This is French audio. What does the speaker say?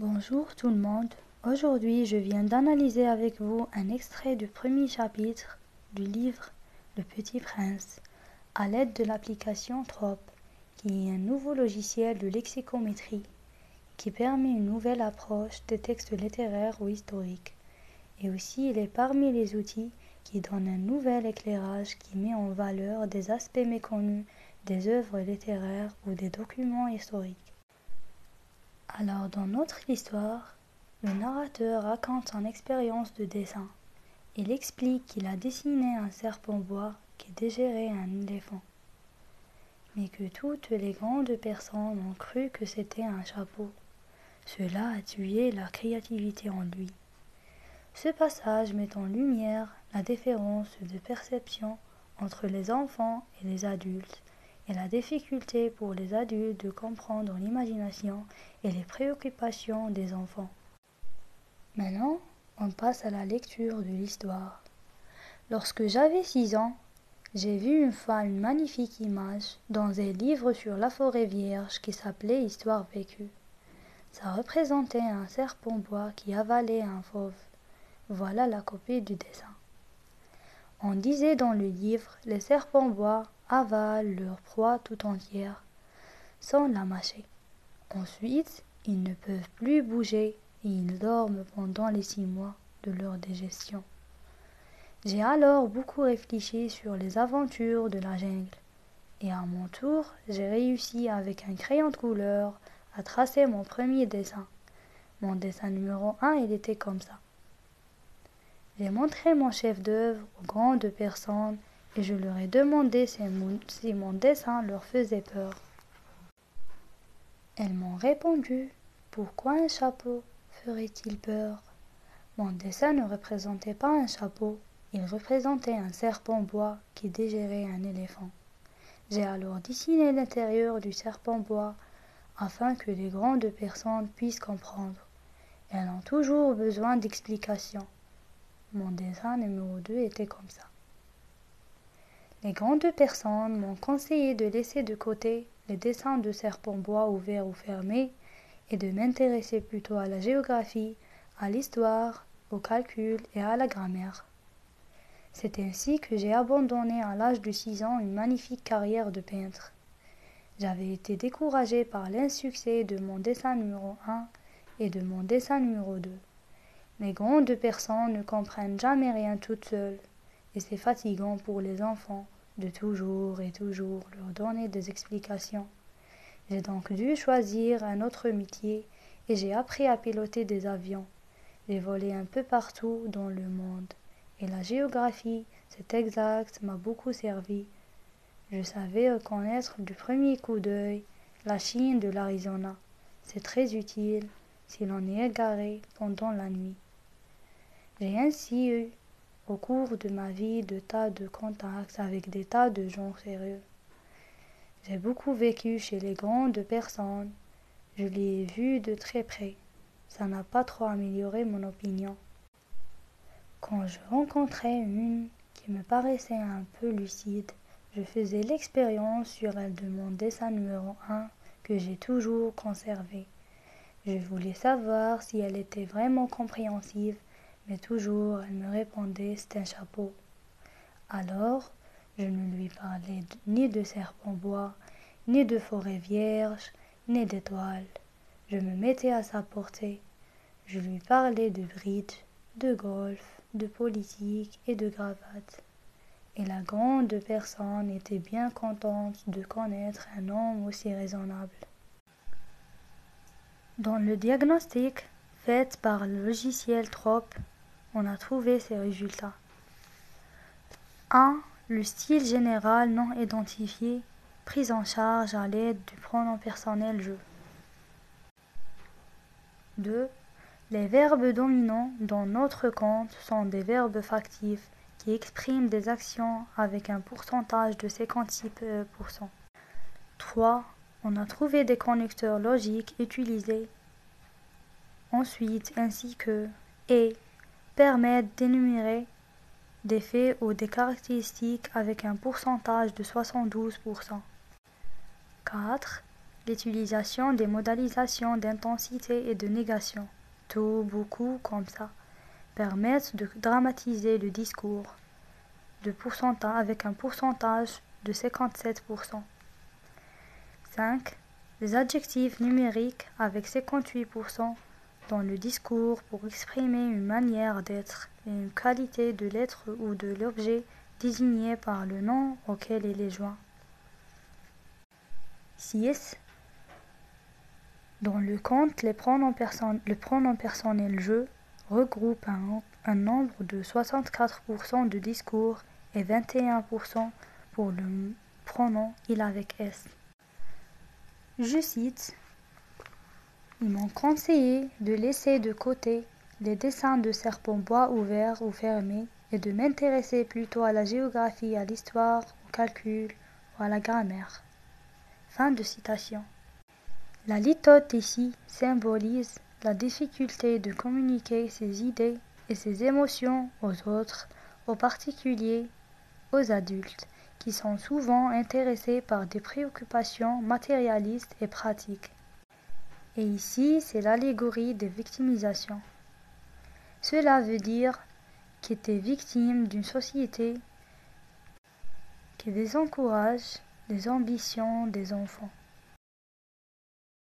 Bonjour tout le monde. Aujourd'hui, je viens d'analyser avec vous un extrait du premier chapitre du livre Le Petit Prince à l'aide de l'application Trop, qui est un nouveau logiciel de lexicométrie qui permet une nouvelle approche des textes littéraires ou historiques. Et aussi, il est parmi les outils qui donnent un nouvel éclairage qui met en valeur des aspects méconnus des œuvres littéraires ou des documents historiques. Alors, dans notre histoire, le narrateur raconte son expérience de dessin. Il explique qu'il a dessiné un serpent-bois qui dégérait un éléphant, mais que toutes les grandes personnes ont cru que c'était un chapeau. Cela a tué la créativité en lui. Ce passage met en lumière la différence de perception entre les enfants et les adultes et la difficulté pour les adultes de comprendre l'imagination et les préoccupations des enfants. Maintenant, on passe à la lecture de l'histoire. Lorsque j'avais 6 ans, j'ai vu une fois une magnifique image dans un livre sur la forêt vierge qui s'appelait Histoire vécue. Ça représentait un serpent-bois qui avalait un fauve. Voilà la copie du dessin. On disait dans le livre, les serpents-bois avalent leur proie tout entière, sans la mâcher. Ensuite, ils ne peuvent plus bouger et ils dorment pendant les 6 mois de leur digestion. J'ai alors beaucoup réfléchi sur les aventures de la jungle. Et à mon tour, j'ai réussi avec un crayon de couleur à tracer mon premier dessin. Mon dessin numéro 1, il était comme ça. J'ai montré mon chef d'œuvre aux grandes personnes et je leur ai demandé si mon dessin leur faisait peur. Elles m'ont répondu, pourquoi un chapeau ferait-il peur? Mon dessin ne représentait pas un chapeau, il représentait un serpent-bois qui dégérait un éléphant. J'ai alors dessiné l'intérieur du serpent-bois afin que les grandes personnes puissent comprendre. Elles ont toujours besoin d'explications. Mon dessin numéro 2 était comme ça. Les grandes personnes m'ont conseillé de laisser de côté les dessins de serpents-bois ouverts ou fermés et de m'intéresser plutôt à la géographie, à l'histoire, au calcul et à la grammaire. C'est ainsi que j'ai abandonné à l'âge de 6 ans une magnifique carrière de peintre. J'avais été découragée par l'insuccès de mon dessin numéro 1 et de mon dessin numéro 2. Les grandes personnes ne comprennent jamais rien toutes seules, et c'est fatigant pour les enfants de toujours et toujours leur donner des explications. J'ai donc dû choisir un autre métier et j'ai appris à piloter des avions. J'ai volé un peu partout dans le monde, et la géographie, c'est exact, m'a beaucoup servi. Je savais reconnaître du premier coup d'œil la Chine de l'Arizona. C'est très utile si l'on est égaré pendant la nuit. J'ai ainsi eu, au cours de ma vie, de tas de contacts avec des tas de gens sérieux. J'ai beaucoup vécu chez les grandes personnes. Je les ai vus de très près. Ça n'a pas trop amélioré mon opinion. Quand je rencontrais une qui me paraissait un peu lucide, je faisais l'expérience sur elle de mon dessin numéro 1 que j'ai toujours conservé. Je voulais savoir si elle était vraiment compréhensive, mais toujours elle me répondait c'est un chapeau. Alors, je ne lui parlais ni de serpent-bois, ni de forêt vierge, ni d'étoiles. Je me mettais à sa portée. Je lui parlais de bridge, de golf, de politique et de gravate. Et la grande personne était bien contente de connaître un homme aussi raisonnable. Dans le diagnostic fait par le logiciel Trop, on a trouvé ces résultats. 1. Le style général non identifié, pris en charge à l'aide du pronom personnel je. 2. Les verbes dominants dans notre compte sont des verbes factifs qui expriment des actions avec un pourcentage de 56%. 3. On a trouvé des connecteurs logiques utilisés ensuite ainsi que et permettent d'énumérer des faits ou des caractéristiques avec un pourcentage de 72%. 4. l'utilisation des modalisations d'intensité et de négation, tout, beaucoup, comme ça, permettent de dramatiser le discours avec un pourcentage de 57%. 5. Les adjectifs numériques avec 58% dans le discours pour exprimer une manière d'être et une qualité de l'être ou de l'objet désigné par le nom auquel il est joint. 6. Dans le compte, le pronom personnel je regroupe un nombre de 64% de discours et 21% pour le pronom il avec S. Je cite: Ils m'ont conseillé de laisser de côté les dessins de serpents bois ouverts ou fermés et de m'intéresser plutôt à la géographie, à l'histoire, au calcul ou à la grammaire. Fin de citation. La litote ici symbolise la difficulté de communiquer ses idées et ses émotions aux autres, aux particuliers, aux adultes, qui sont souvent intéressés par des préoccupations matérialistes et pratiques. Et ici, c'est l'allégorie des victimisations. Cela veut dire qu'il était victime d'une société qui désencourage les ambitions des enfants.